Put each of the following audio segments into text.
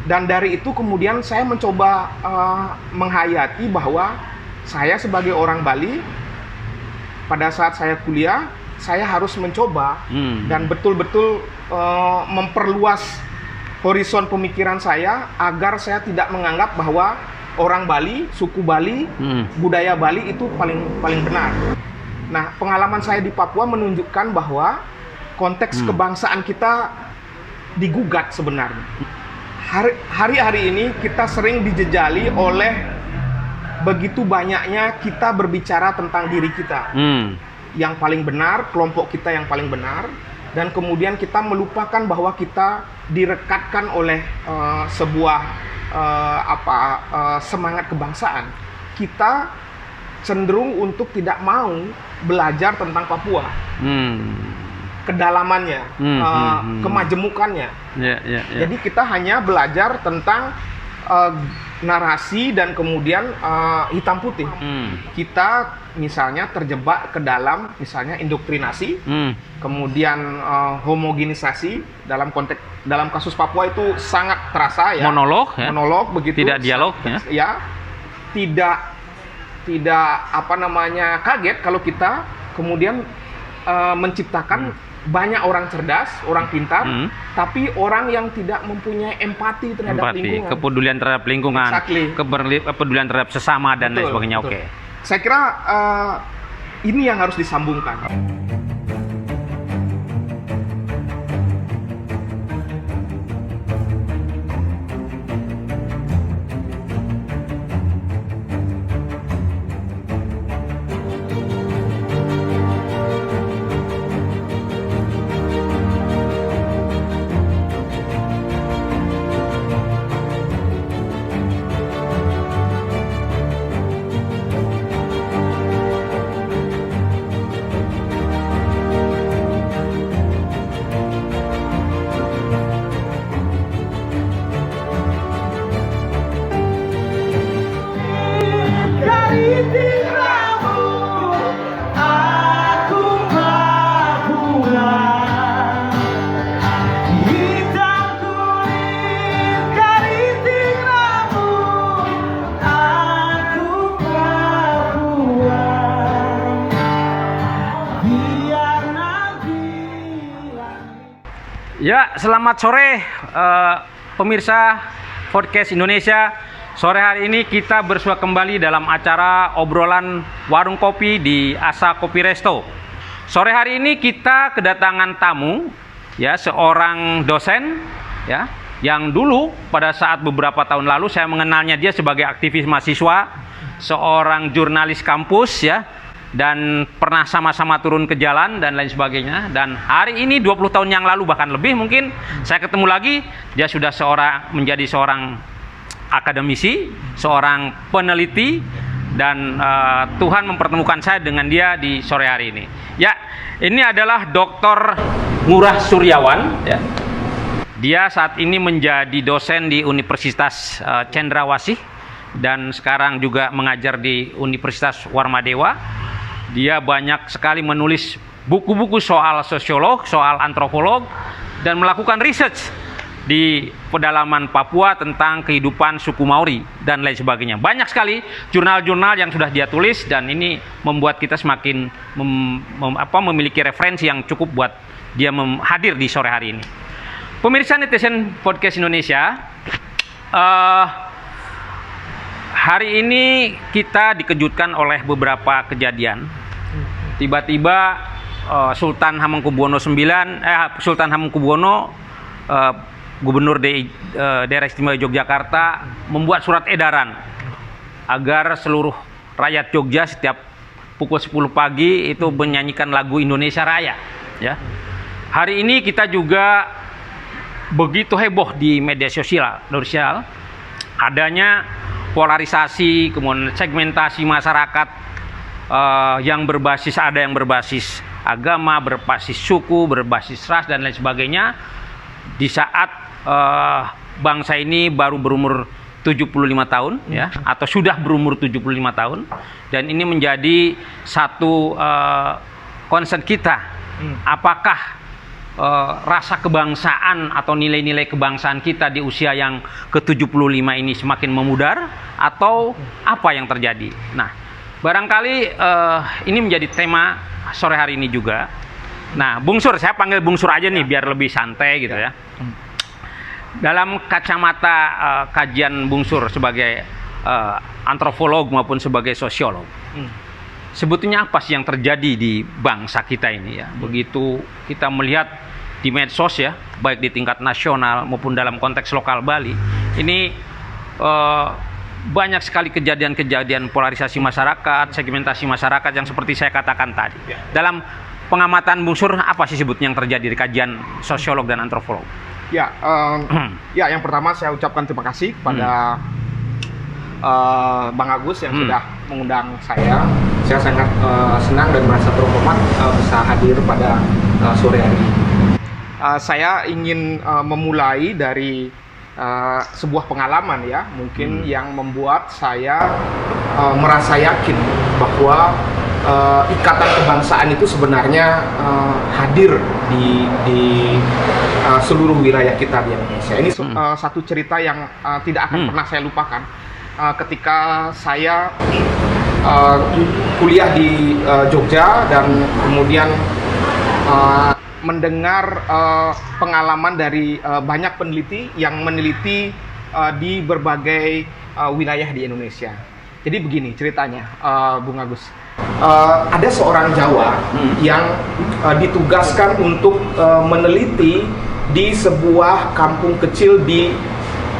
Dan dari itu kemudian saya mencoba menghayati bahwa saya sebagai orang Bali, pada saat saya kuliah, saya harus mencoba dan betul-betul memperluas horizon pemikiran saya agar saya tidak menganggap bahwa orang Bali, suku Bali, budaya Bali itu paling benar. Nah, pengalaman saya di Papua menunjukkan bahwa konteks kebangsaan kita digugat sebenarnya. Hari-hari ini kita sering dijejali oleh begitu banyaknya kita berbicara tentang diri kita. Yang paling benar, kelompok kita yang paling benar, dan kemudian kita melupakan bahwa kita direkatkan oleh sebuah semangat kebangsaan. Kita cenderung untuk tidak mau belajar tentang Papua. Kedalamannya, kemajemukannya. Jadi kita hanya belajar tentang narasi dan kemudian hitam putih. Kita misalnya terjebak ke dalam misalnya indoktrinasi, kemudian homogenisasi dalam kasus Papua itu sangat terasa ya. Monolog begitu. Tidak dialog ya. Ya. Tidak kaget kalau kita kemudian menciptakan banyak orang cerdas, orang pintar, tapi orang yang tidak mempunyai empati terhadap lingkungan. Kepedulian terhadap lingkungan, kepedulian terhadap sesama dan lain sebagainya. Oke. Saya kira ini yang harus disambungkan. Ya, selamat sore pemirsa Podcast Indonesia. Sore hari ini kita bersua kembali dalam acara obrolan warung kopi di Asa Kopi Resto. Sore hari ini kita kedatangan tamu, ya, seorang dosen, ya, yang dulu pada saat beberapa tahun lalu saya mengenalnya dia sebagai aktivis mahasiswa, seorang jurnalis kampus, ya, dan pernah sama-sama turun ke jalan dan lain sebagainya. Dan hari ini 20 tahun yang lalu bahkan lebih mungkin saya ketemu lagi, dia sudah menjadi seorang akademisi, seorang peneliti, dan Tuhan mempertemukan saya dengan dia di sore hari ini. Ya, ini adalah Dr. Ngurah Suryawan, ya. Dia saat ini menjadi dosen di Universitas Cendrawasih dan sekarang juga mengajar di Universitas Warmadewa. Dia banyak sekali menulis buku-buku soal sosiolog, soal antropolog, dan melakukan research di pedalaman Papua tentang kehidupan suku Maori dan lain sebagainya. Banyak sekali jurnal-jurnal yang sudah dia tulis dan ini membuat kita semakin memiliki referensi yang cukup buat dia hadir di sore hari ini. Pemirsa netizen Podcast Indonesia, hari ini kita dikejutkan oleh beberapa kejadian. Tiba-tiba Sultan Hamengkubuwono Gubernur Daerah Istimewa Yogyakarta membuat surat edaran agar seluruh rakyat Jogja setiap pukul 10 pagi itu menyanyikan lagu Indonesia Raya, ya. Hari ini kita juga begitu heboh di media sosial adanya polarisasi, kemudian segmentasi masyarakat yang ada yang berbasis agama, berbasis suku, berbasis ras dan lain sebagainya. Di saat bangsa ini baru berumur 75 tahun, ya, atau sudah berumur 75 tahun, dan ini menjadi satu concern kita. Apakah rasa kebangsaan atau nilai-nilai kebangsaan kita di usia yang ke-75 ini semakin memudar, atau apa yang terjadi? Nah, barangkali ini menjadi tema sore hari ini juga. Nah, Bung Sur, saya panggil Bung Sur aja nih biar lebih santai gitu ya. Dalam kacamata kajian Bung Sur sebagai antropolog maupun sebagai sosiolog, sebetulnya apa sih yang terjadi di bangsa kita ini ya? Begitu kita melihat di medsos ya, baik di tingkat nasional maupun dalam konteks lokal Bali, ini banyak sekali kejadian-kejadian polarisasi masyarakat, segmentasi masyarakat yang seperti saya katakan tadi. Dalam pengamatan Bung Sur, apa sih sebetulnya yang terjadi di kajian sosiolog dan antropolog? Ya, ya, yang pertama saya ucapkan terima kasih kepada Bang Agus yang sudah mengundang saya. Saya sangat senang dan merasa terhormat bisa hadir pada sore hari ini. Saya ingin memulai dari sebuah pengalaman ya, mungkin yang membuat saya merasa yakin bahwa ikatan kebangsaan itu sebenarnya hadir di seluruh wilayah kita di Indonesia. Ini satu cerita yang tidak akan pernah saya lupakan. Ketika saya kuliah di Jogja dan kemudian mendengar pengalaman dari banyak peneliti yang meneliti di berbagai wilayah di Indonesia. Jadi begini ceritanya, Bung Agus. Ada seorang Jawa yang ditugaskan untuk meneliti di sebuah kampung kecil di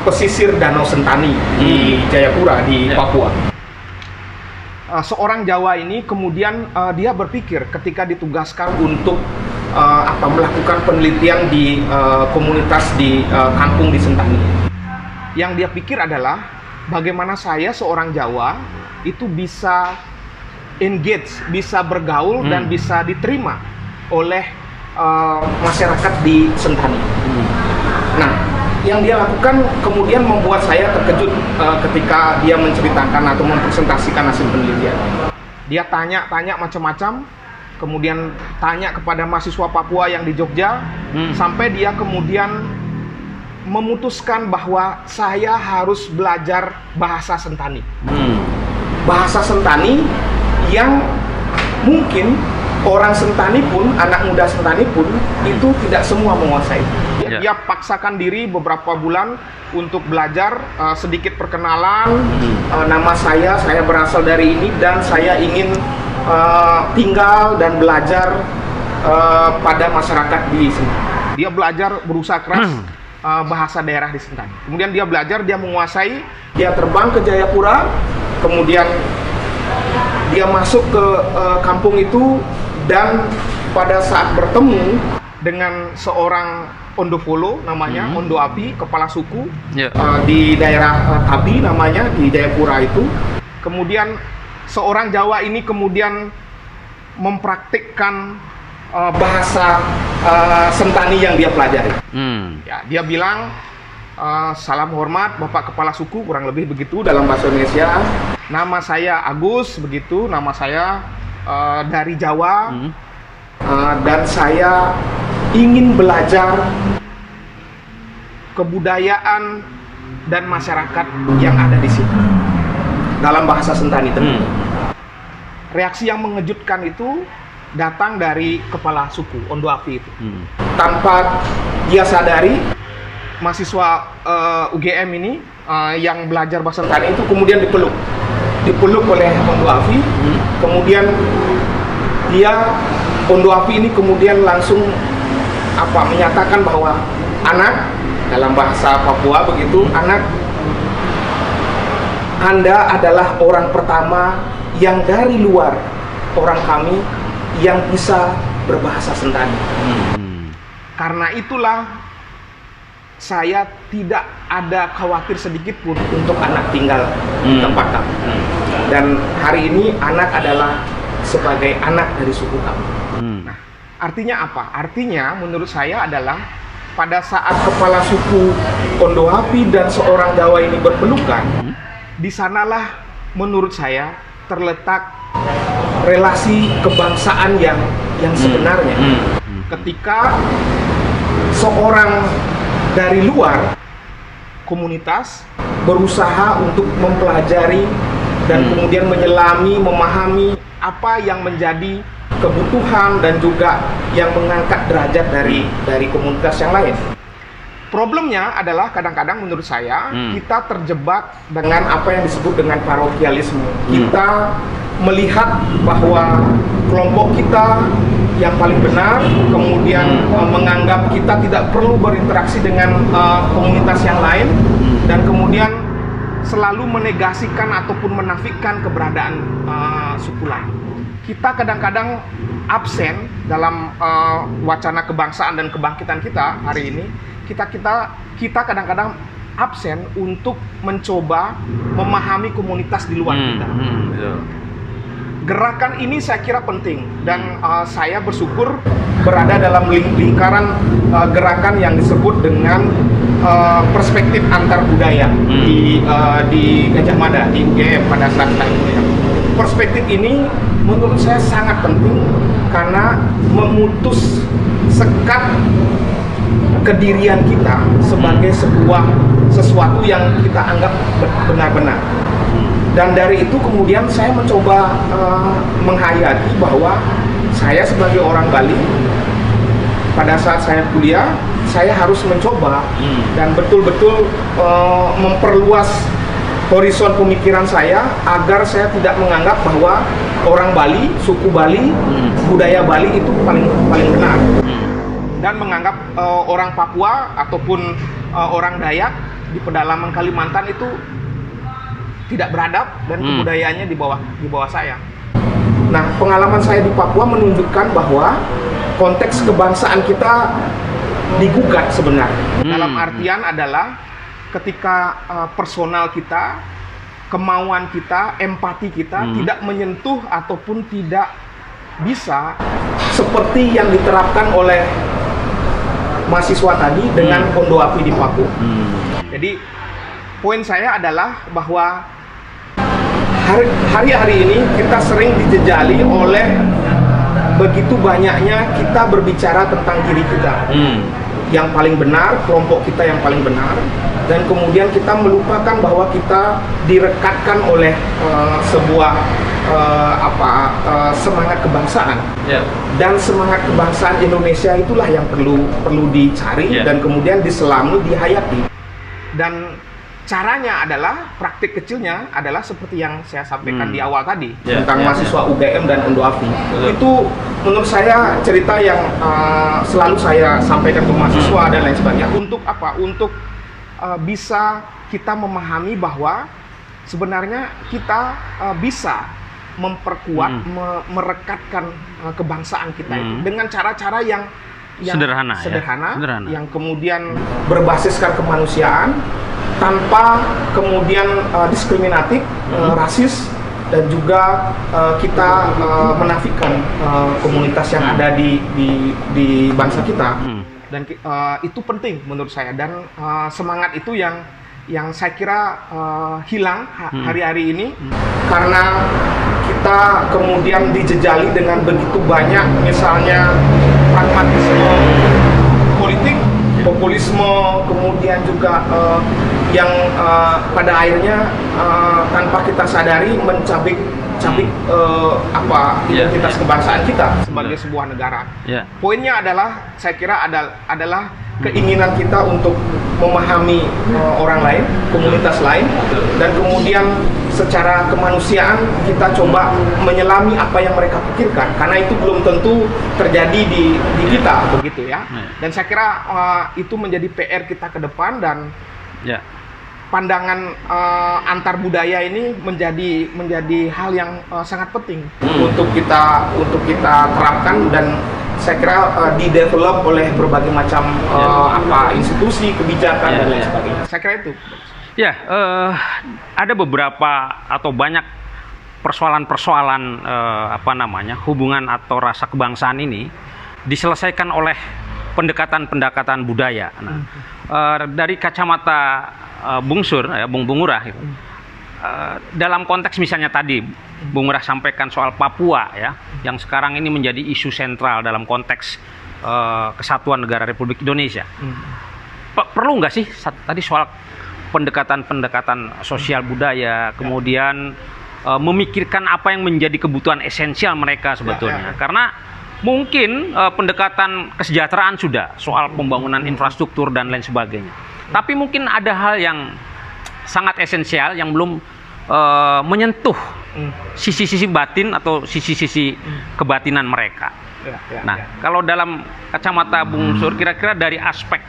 pesisir Danau Sentani di Jayapura di Papua. Seorang Jawa ini kemudian dia berpikir ketika ditugaskan untuk melakukan penelitian di komunitas di kampung di Sentani. Yang dia pikir adalah bagaimana saya seorang Jawa itu bisa engage, bisa bergaul dan bisa diterima oleh masyarakat di Sentani. Nah, yang dia lakukan kemudian membuat saya terkejut ketika dia menceritakan atau mempresentasikan hasil penelitian. Dia tanya macam-macam, kemudian tanya kepada mahasiswa Papua yang di Jogja, sampai dia kemudian memutuskan bahwa saya harus belajar bahasa Sentani. Bahasa Sentani yang mungkin orang Sentani pun, anak muda Sentani pun itu tidak semua menguasai. Dia paksakan diri beberapa bulan untuk belajar, sedikit perkenalan, nama saya berasal dari ini dan saya ingin tinggal dan belajar pada masyarakat di sini. Dia belajar berusaha keras bahasa daerah di Sentani. Kemudian dia belajar, dia menguasai, dia terbang ke Jayapura, kemudian dia masuk ke kampung itu dan pada saat bertemu dengan seorang Ondofolo namanya, Ondo Api, kepala suku di daerah Tabi namanya, di Jayapura itu. Kemudian seorang Jawa ini kemudian mempraktikkan bahasa Sentani yang dia pelajari. Ya, dia bilang, salam hormat Bapak Kepala Suku, kurang lebih begitu dalam bahasa Indonesia. Nama saya Agus, begitu, nama saya dari Jawa, dan saya ingin belajar kebudayaan dan masyarakat yang ada di sini dalam bahasa Sentani tentu. Reaksi yang mengejutkan itu datang dari kepala suku Ondo Api itu. Tanpa dia sadari, mahasiswa UGM ini yang belajar bahasa Sentani itu kemudian dipeluk oleh Ondo Api. Kemudian Ondo Api ini kemudian langsung menyatakan bahwa anak, dalam bahasa Papua begitu, anak, Anda adalah orang pertama yang dari luar orang kami yang bisa berbahasa Sentani. Karena itulah saya tidak ada khawatir sedikit pun untuk anak tinggal di tempat kami. Dan hari ini anak adalah sebagai anak dari suku kami. Nah, artinya apa? Artinya menurut saya adalah pada saat kepala suku Ondo Api dan seorang Jawa ini berpelukan, di sanalah menurut saya terletak relasi kebangsaan yang sebenarnya. Ketika seorang dari luar komunitas berusaha untuk mempelajari dan kemudian menyelami, memahami apa yang menjadi kebutuhan dan juga yang mengangkat derajat dari komunitas yang lain. Problemnya adalah kadang-kadang menurut saya kita terjebak dengan apa yang disebut dengan parokialisme. Kita melihat bahwa kelompok kita yang paling benar, kemudian menganggap kita tidak perlu berinteraksi dengan komunitas yang lain, dan kemudian selalu menegasikan ataupun menafikan keberadaan suku lain. Kita kadang-kadang absen dalam wacana kebangsaan dan kebangkitan kita hari ini. Kita kadang-kadang absen untuk mencoba memahami komunitas di luar kita. Gerakan ini saya kira penting, dan saya bersyukur berada dalam lingkaran gerakan yang disebut dengan perspektif antar budaya di Gajah Mada, di UGM pada saat saya kuliah. Perspektif ini menurut saya sangat penting karena memutus sekat kedirian kita sebagai sesuatu yang kita anggap benar-benar. Dan dari itu kemudian saya mencoba menghayati bahwa saya sebagai orang Bali pada saat saya kuliah, saya harus mencoba dan betul-betul memperluas horizon pemikiran saya agar saya tidak menganggap bahwa orang Bali, suku Bali, budaya Bali itu paling benar. Dan menganggap orang Papua ataupun orang Dayak di pedalaman Kalimantan itu tidak beradab dan kebudayaannya di bawah saya. Nah, pengalaman saya di Papua menunjukkan bahwa konteks kebangsaan kita digugat sebenarnya. Dalam artian adalah ketika personal kita, kemauan kita, empati kita tidak menyentuh ataupun tidak bisa seperti yang diterapkan oleh mahasiswa tadi dengan Ondo Api di Papua. Jadi poin saya adalah bahwa hari-hari ini kita sering dijejali oleh begitu banyaknya kita berbicara tentang diri kita yang paling benar, kelompok kita yang paling benar, dan kemudian kita melupakan bahwa kita direkatkan oleh sebuah semangat kebangsaan. Dan semangat kebangsaan Indonesia itulah yang perlu dicari dan kemudian diselami, dihayati. Dan caranya adalah, praktik kecilnya adalah seperti yang saya sampaikan di awal tadi tentang mahasiswa UGM dan Ondo Api. Itu menurut saya cerita yang selalu saya sampaikan ke mahasiswa dan lain sebagainya. Untuk apa? Untuk bisa kita memahami bahwa sebenarnya kita bisa memperkuat, merekatkan kebangsaan kita itu dengan cara-cara yang sederhana, yang kemudian berbasiskan kemanusiaan tanpa kemudian diskriminatif, rasis, dan juga kita menafikan komunitas yang ada di bangsa kita. Dan itu penting menurut saya, dan semangat itu yang saya kira hilang hari-hari ini karena kita kemudian dijejali dengan begitu banyak misalnya pragmatisme politik, populisme, kemudian juga yang pada akhirnya tanpa kita sadari mencabik identitas kebangsaan kita sebagai sebuah negara. Poinnya adalah, saya kira adalah keinginan kita untuk memahami orang lain, komunitas lain, dan kemudian secara kemanusiaan kita coba menyelami apa yang mereka pikirkan, karena itu belum tentu terjadi di kita, begitu ya. Dan saya kira itu menjadi PR kita ke depan, dan pandangan antar budaya ini menjadi hal yang sangat penting untuk kita terapkan, dan saya kira di-develop oleh berbagai macam institusi, kebijakan, dan lain sebagainya. Saya kira itu. Ada beberapa atau banyak persoalan-persoalan hubungan atau rasa kebangsaan ini diselesaikan oleh pendekatan-pendekatan budaya. Dari kacamata Bung Sur, Bung Ngurah, dalam konteks misalnya tadi Bung Ngurah sampaikan soal Papua, yang sekarang ini menjadi isu sentral dalam konteks Kesatuan Negara Republik Indonesia. Perlu nggak sih tadi soal pendekatan sosial budaya, kemudian memikirkan apa yang menjadi kebutuhan esensial mereka sebetulnya? Karena mungkin pendekatan kesejahteraan sudah, soal pembangunan infrastruktur dan lain sebagainya. Tapi mungkin ada hal yang sangat esensial yang belum menyentuh sisi-sisi batin atau sisi-sisi kebatinan mereka. Kalau dalam kacamata Bung Sur, kira-kira dari aspek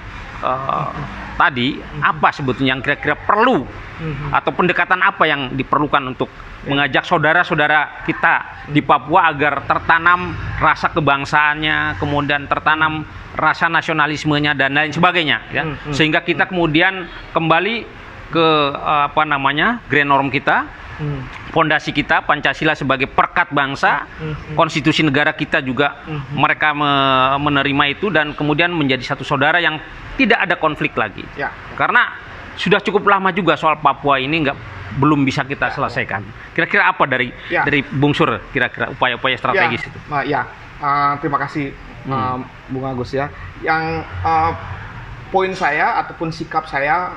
tadi apa sebetulnya yang kira-kira perlu atau pendekatan apa yang diperlukan untuk mengajak saudara-saudara kita di Papua agar tertanam rasa kebangsaannya, kemudian tertanam rasa nasionalismenya dan lain sebagainya, ya, sehingga kita kemudian kembali ke grand norm kita, fondasi kita Pancasila sebagai perekat bangsa, konstitusi negara kita juga mereka menerima itu dan kemudian menjadi satu saudara yang tidak ada konflik lagi. Karena sudah cukup lama juga soal Papua ini belum bisa kita selesaikan. Kira-kira apa dari Bung Sur, kira-kira upaya-upaya strategis itu? Terima kasih Bung Agus ya. Yang poin saya ataupun sikap saya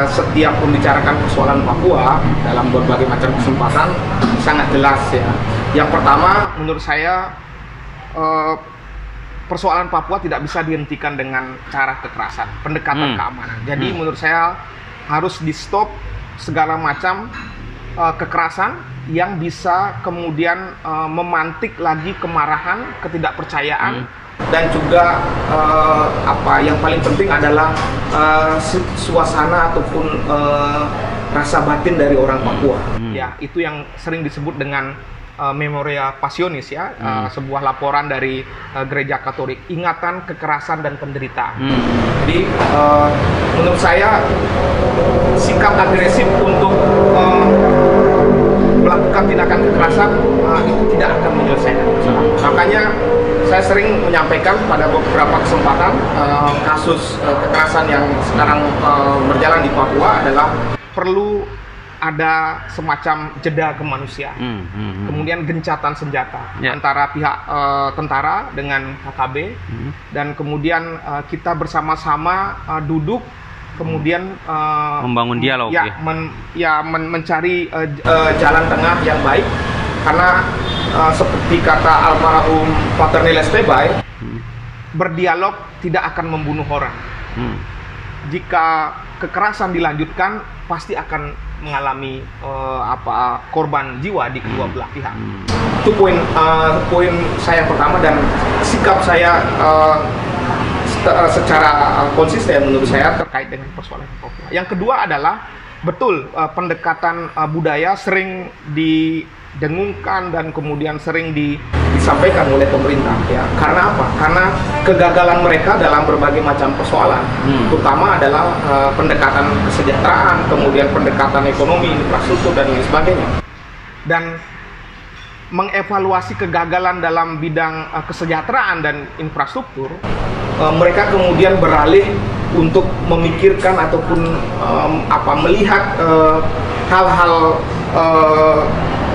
setiap membicarakan persoalan Papua dalam berbagai macam kesempatan sangat jelas ya. Yang pertama, menurut saya persoalan Papua tidak bisa dihentikan dengan cara kekerasan, pendekatan keamanan. Jadi menurut saya harus di stop segala macam kekerasan yang bisa kemudian memantik lagi kemarahan, ketidakpercayaan, dan juga yang paling penting adalah suasana ataupun rasa batin dari orang Papua. Ya, itu yang sering disebut dengan Memoria Passionis ya, sebuah laporan dari Gereja Katolik, ingatan, kekerasan dan penderitaan. Jadi menurut saya sikap agresif untuk melakukan tindakan kekerasan itu tidak akan menyelesaikan masalah. Makanya saya sering menyampaikan pada beberapa kesempatan kasus kekerasan yang sekarang berjalan di Papua adalah perlu ada semacam jeda kemanusiaan, kemudian gencatan senjata antara pihak tentara dengan KKB, dan kemudian kita bersama-sama duduk, kemudian membangun dialog, mencari jalan tengah yang baik, karena seperti kata almarhum Pater Niles Tebay, berdialog tidak akan membunuh orang. Jika kekerasan dilanjutkan, pasti akan mengalami korban jiwa di kedua belah pihak. Itu poin saya yang pertama, dan sikap saya secara konsisten menurut saya terkait dengan persoalan Papua. Yang kedua adalah betul pendekatan budaya sering didengungkan dan kemudian sering disampaikan oleh pemerintah ya. Karena apa? Karena kegagalan mereka dalam berbagai macam persoalan, terutama adalah pendekatan kesejahteraan, kemudian pendekatan ekonomi, infrastruktur dan lain sebagainya. Dan mengevaluasi kegagalan dalam bidang kesejahteraan dan infrastruktur, mereka kemudian beralih untuk memikirkan ataupun melihat hal-hal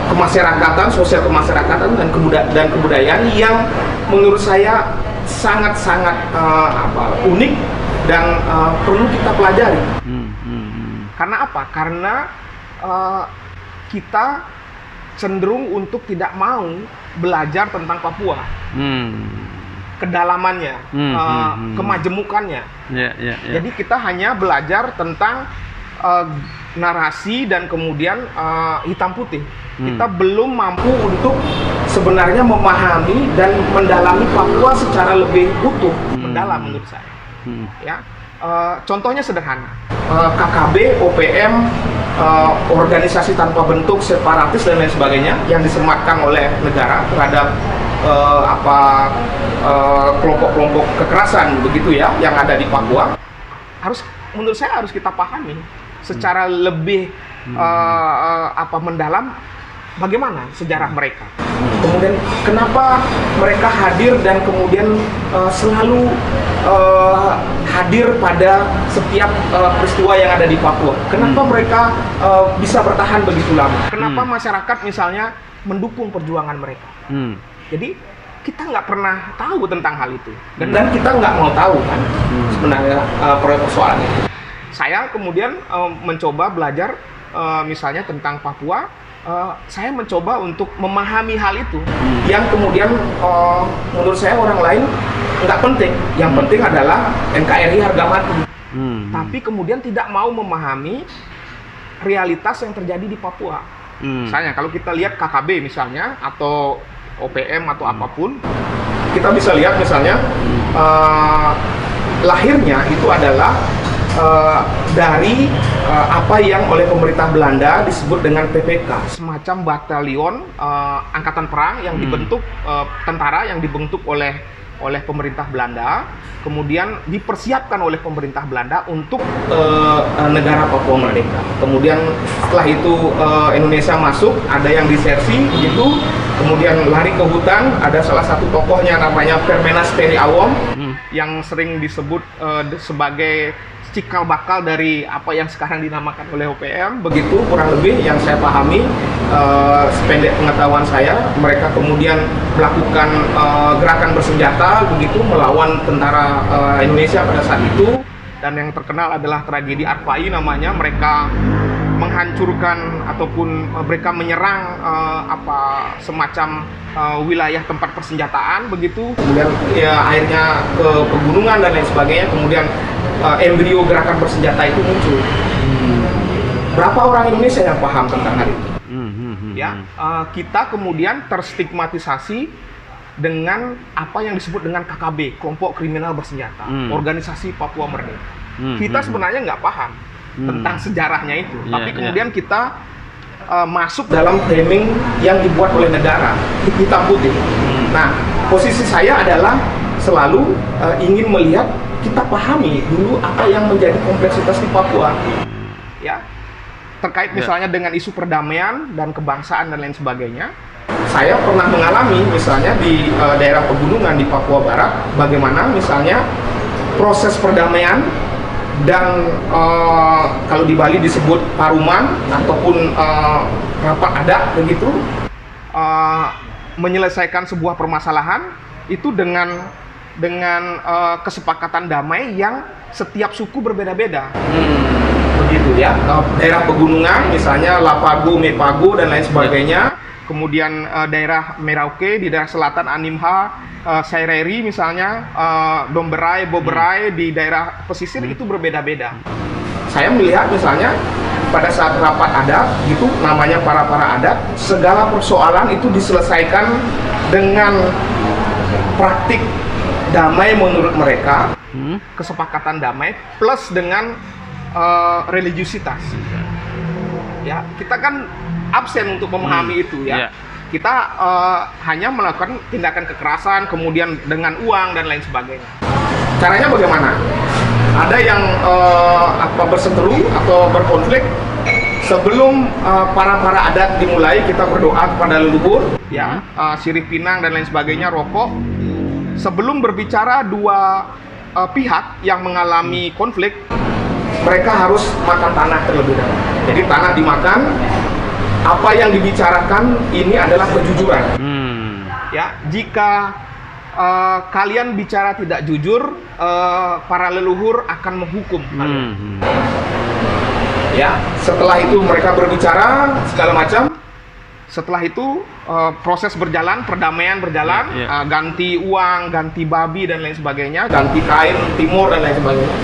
kemasyarakatan, sosial kemasyarakatan dan kebudayaan yang menurut saya sangat-sangat unik dan perlu kita pelajari. Karena apa? Karena kita cenderung untuk tidak mau belajar tentang Papua, kedalamannya, kemajemukannya. Jadi kita hanya belajar tentang narasi dan kemudian hitam putih. Kita belum mampu untuk sebenarnya memahami dan mendalami Papua secara lebih utuh, mendalam menurut saya. Ya, contohnya sederhana, KKB, OPM, organisasi tanpa bentuk, separatis dan lain sebagainya yang disematkan oleh negara terhadap kelompok-kelompok kekerasan begitu ya yang ada di Papua, menurut saya harus kita pahami secara lebih mendalam bagaimana sejarah mereka. Kemudian kenapa mereka hadir dan kemudian selalu hadir pada setiap peristiwa yang ada di Papua. Kenapa mereka bisa bertahan begitu lama? Kenapa masyarakat misalnya mendukung perjuangan mereka? Jadi kita nggak pernah tahu tentang hal itu, dan kita nggak mau tahu kan sebenarnya persoalan itu. Saya kemudian mencoba belajar misalnya tentang Papua. Saya mencoba untuk memahami hal itu yang kemudian menurut saya orang lain nggak penting. Yang penting adalah NKRI harga mati. Tapi kemudian tidak mau memahami realitas yang terjadi di Papua. Misalnya kalau kita lihat KKB misalnya atau OPM atau apapun, kita bisa lihat misalnya lahirnya itu adalah dari apa yang oleh pemerintah Belanda disebut dengan PPK, semacam batalion angkatan perang yang dibentuk, tentara yang dibentuk oleh pemerintah Belanda, kemudian dipersiapkan oleh pemerintah Belanda untuk negara Papua Merdeka. Kemudian setelah itu Indonesia masuk, ada yang disersi begitu, kemudian lari ke hutan. Ada salah satu tokohnya namanya Permenas Peri Awom yang sering disebut sebagai cikal bakal dari apa yang sekarang dinamakan oleh OPM. Begitu kurang lebih yang saya pahami, sependek pengetahuan saya. Mereka kemudian melakukan gerakan bersenjata begitu melawan tentara Indonesia pada saat itu, dan yang terkenal adalah tragedi Arpai namanya. Mereka menghancurkan ataupun mereka menyerang semacam wilayah tempat persenjataan begitu, kemudian ya akhirnya ke pegunungan dan lain sebagainya. Kemudian embrio gerakan bersenjata itu muncul. Berapa orang Indonesia yang paham tentang hal itu? Ya, kita kemudian terstigmatisasi dengan apa yang disebut dengan KKB, kelompok kriminal bersenjata, organisasi Papua Merdeka. Kita sebenarnya nggak paham tentang sejarahnya itu, tapi kemudian kita masuk dalam framing yang dibuat oleh negara, hitam putih. Nah, posisi saya adalah selalu ingin melihat, kita pahami dulu apa yang menjadi kompleksitas di Papua, ya, terkait misalnya dengan isu perdamaian dan kebangsaan dan lain sebagainya. Saya pernah mengalami misalnya di daerah pegunungan di Papua Barat, bagaimana misalnya proses perdamaian dan kalau di Bali disebut paruman ataupun rapat adat begitu, menyelesaikan sebuah permasalahan itu dengan kesepakatan damai yang setiap suku berbeda-beda. Begitu ya. Daerah pegunungan misalnya Lapago, Mepago dan lain sebagainya. Kemudian daerah Merauke di daerah selatan Animha, Saireri misalnya, Domberai, Boberai di daerah pesisir itu berbeda-beda. Saya melihat misalnya pada saat rapat adat gitu, namanya para adat, segala persoalan itu diselesaikan dengan praktik damai menurut mereka, kesepakatan damai plus dengan religiusitas. Ya, kita kan absen untuk memahami itu ya. Kita hanya melakukan tindakan kekerasan, kemudian dengan uang dan lain sebagainya. Caranya bagaimana? Ada yang berseteru atau berkonflik. Sebelum para adat dimulai, kita berdoa kepada leluhur, ya, sirih pinang dan lain sebagainya, rokok. Sebelum berbicara dua pihak yang mengalami konflik, mereka harus makan tanah terlebih dahulu. Jadi tanah dimakan. Apa yang dibicarakan ini adalah kejujuran. Ya, jika kalian bicara tidak jujur, para leluhur akan menghukum kalian. Ya, setelah itu mereka berbicara segala macam. Setelah itu proses berjalan, perdamaian berjalan, ganti uang, ganti babi dan lain sebagainya, ganti kain timur dan lain sebagainya.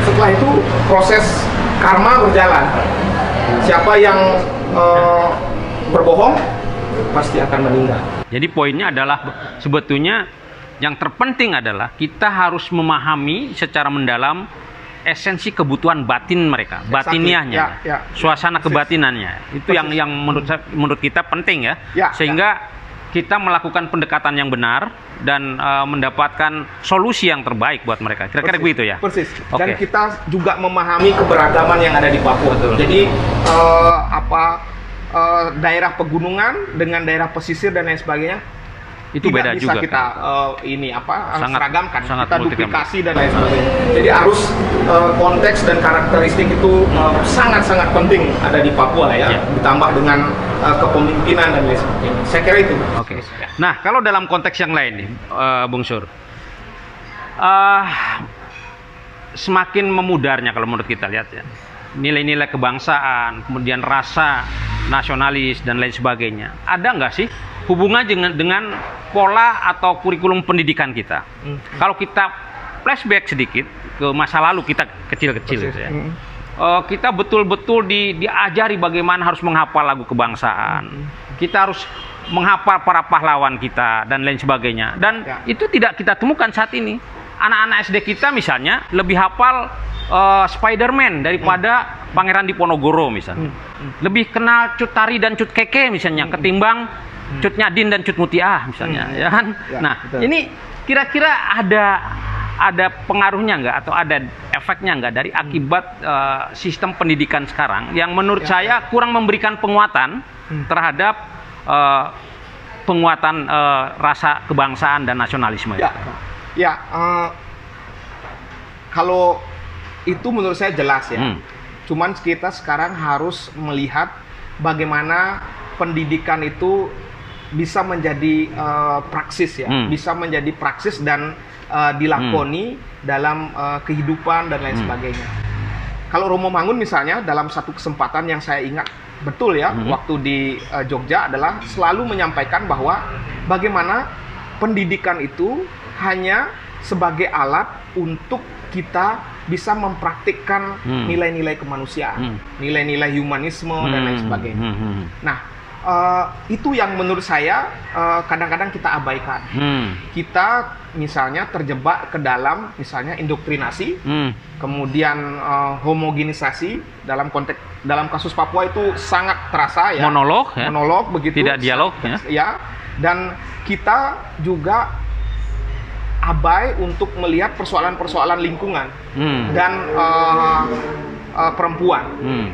Setelah itu proses karma berjalan. Siapa yang berbohong pasti akan meninggal. Jadi poinnya adalah sebetulnya yang terpenting adalah kita harus memahami secara mendalam esensi kebutuhan batin mereka, batiniahnya, suasana kebatinannya. Itu yang menurut kita penting ya, sehingga kita melakukan pendekatan yang benar dan mendapatkan solusi yang terbaik buat mereka. Kira-kira begitu ya. Persis. Dan kita juga memahami keberagaman yang ada di Papua. Jadi daerah pegunungan dengan daerah pesisir dan lain sebagainya Itu tidak beda bisa juga kita Sangat- seragamkan, sangat kita multi-camp. duplikasi dan lain sebagainya. Jadi harus konteks dan karakteristik itu sangat-sangat penting ada di Papua ya, Ya. ditambah dengan kepemimpinan dan lain sebagainya. Saya kira itu. Oke. Nah, kalau dalam konteks yang lain nih, Bung Sur, semakin memudarnya kalau menurut kita lihat ya, nilai-nilai kebangsaan, kemudian rasa nasionalis dan lain sebagainya. Ada nggak sih hubungan dengan pola atau kurikulum pendidikan kita? Kalau kita flashback sedikit ke masa lalu kita kecil-kecil gitu ya. Kita betul-betul diajari bagaimana harus menghafal lagu kebangsaan. Kita harus menghafal para pahlawan kita dan lain sebagainya. Dan itu tidak kita temukan saat ini. Anak-anak SD kita misalnya lebih hafal Spider-Man daripada Pangeran Diponegoro misalnya. Lebih kenal Cut Tari dan Cut Keke misalnya ketimbang Cut Nyadin dan Cut Mutiah misalnya, ya kan? Ya, nah, betul. ini kira-kira ada pengaruhnya nggak atau ada efeknya nggak dari akibat sistem pendidikan sekarang yang menurut saya kurang memberikan penguatan terhadap penguatan rasa kebangsaan dan nasionalisme. Ya, kalau itu menurut saya jelas ya. Cuman kita sekarang harus melihat bagaimana pendidikan itu bisa menjadi praksis ya, bisa menjadi praksis dan dilakoni dalam kehidupan dan lain sebagainya. Kalau Romo Mangun misalnya dalam satu kesempatan yang saya ingat betul ya, waktu di Jogja adalah selalu menyampaikan bahwa bagaimana pendidikan itu hanya sebagai alat untuk kita bisa mempraktikkan nilai-nilai kemanusiaan, nilai-nilai humanisme dan lain sebagainya. Nah, itu yang menurut saya kadang-kadang kita abaikan. Kita misalnya terjebak ke dalam misalnya indoktrinasi, kemudian homogenisasi dalam kasus Papua itu sangat terasa ya. Monolog begitu. Tidak dialog ya. Dan kita juga abai untuk melihat persoalan-persoalan lingkungan dan perempuan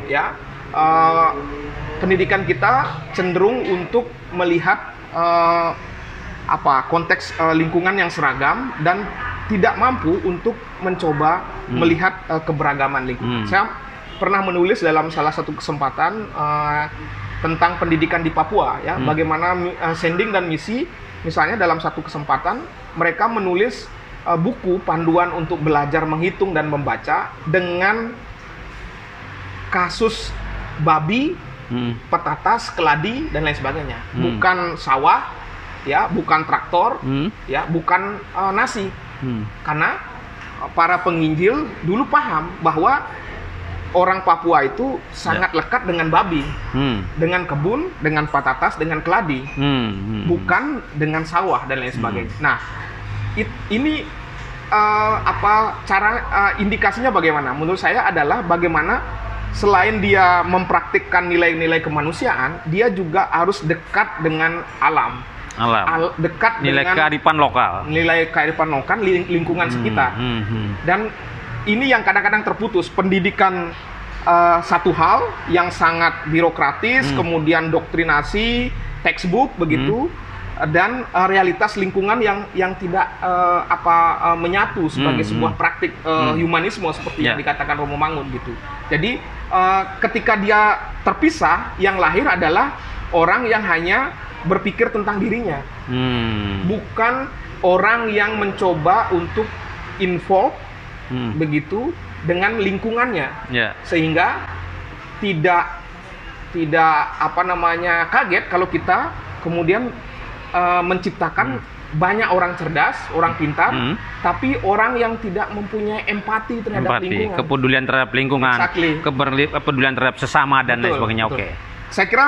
ya. Pendidikan kita cenderung untuk melihat konteks lingkungan yang seragam dan tidak mampu untuk mencoba melihat keberagaman lingkungan. Saya pernah menulis dalam salah satu kesempatan tentang pendidikan di Papua ya, bagaimana sending dan misi misalnya dalam satu kesempatan mereka menulis buku panduan untuk belajar menghitung dan membaca dengan kasus babi, petatas, keladi dan lain sebagainya. Bukan sawah, ya, bukan traktor, ya, bukan nasi. Karena para penginjil dulu paham bahwa orang Papua itu sangat lekat dengan babi, dengan kebun, dengan patatas, dengan keladi, bukan dengan sawah dan lain sebagainya. Nah, ini indikasinya bagaimana? Menurut saya adalah bagaimana selain dia mempraktikkan nilai-nilai kemanusiaan, dia juga harus dekat dengan alam. Dekat nilai dengan kearifan lokal. Nilai kearifan lokal, lingkungan sekitar. Dan ini yang kadang-kadang terputus. Pendidikan satu hal yang sangat birokratis, kemudian doktrinasi, textbook begitu, dan realitas lingkungan yang tidak menyatu sebagai sebuah praktik humanisme seperti yang dikatakan Romo Mangun gitu. Jadi ketika dia terpisah, yang lahir adalah orang yang hanya berpikir tentang dirinya, bukan orang yang mencoba untuk involve begitu dengan lingkungannya, sehingga tidak kaget kalau kita kemudian menciptakan banyak orang cerdas, orang pintar, tapi orang yang tidak mempunyai empati terhadap lingkungan, kepedulian terhadap lingkungan, kepedulian terhadap sesama dan lain sebagainya. Betul. Saya kira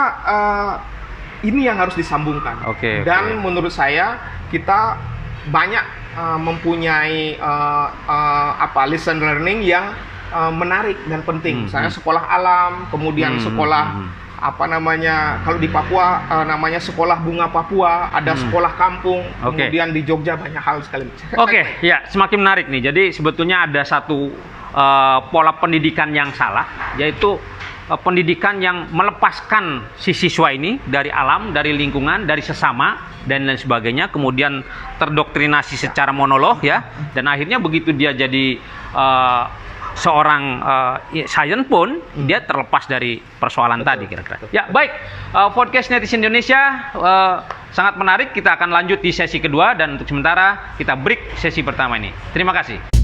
ini yang harus disambungkan. Dan menurut saya kita banyak mempunyai lesson learning yang menarik dan penting. Misalnya sekolah alam, kemudian sekolah kalau di Papua namanya sekolah bunga Papua, ada sekolah kampung, kemudian di Jogja banyak hal sekali. Ya, semakin menarik nih. Jadi sebetulnya ada satu pola pendidikan yang salah, yaitu pendidikan yang melepaskan si siswa ini dari alam, dari lingkungan, dari sesama dan lain sebagainya, kemudian terdoktrinasi secara monolog ya, dan akhirnya begitu dia jadi seorang sains pun dia terlepas dari persoalan tadi kira-kira. Ya baik, podcast Netizen Indonesia sangat menarik. Kita akan lanjut di sesi kedua dan untuk sementara kita break sesi pertama ini. Terima kasih.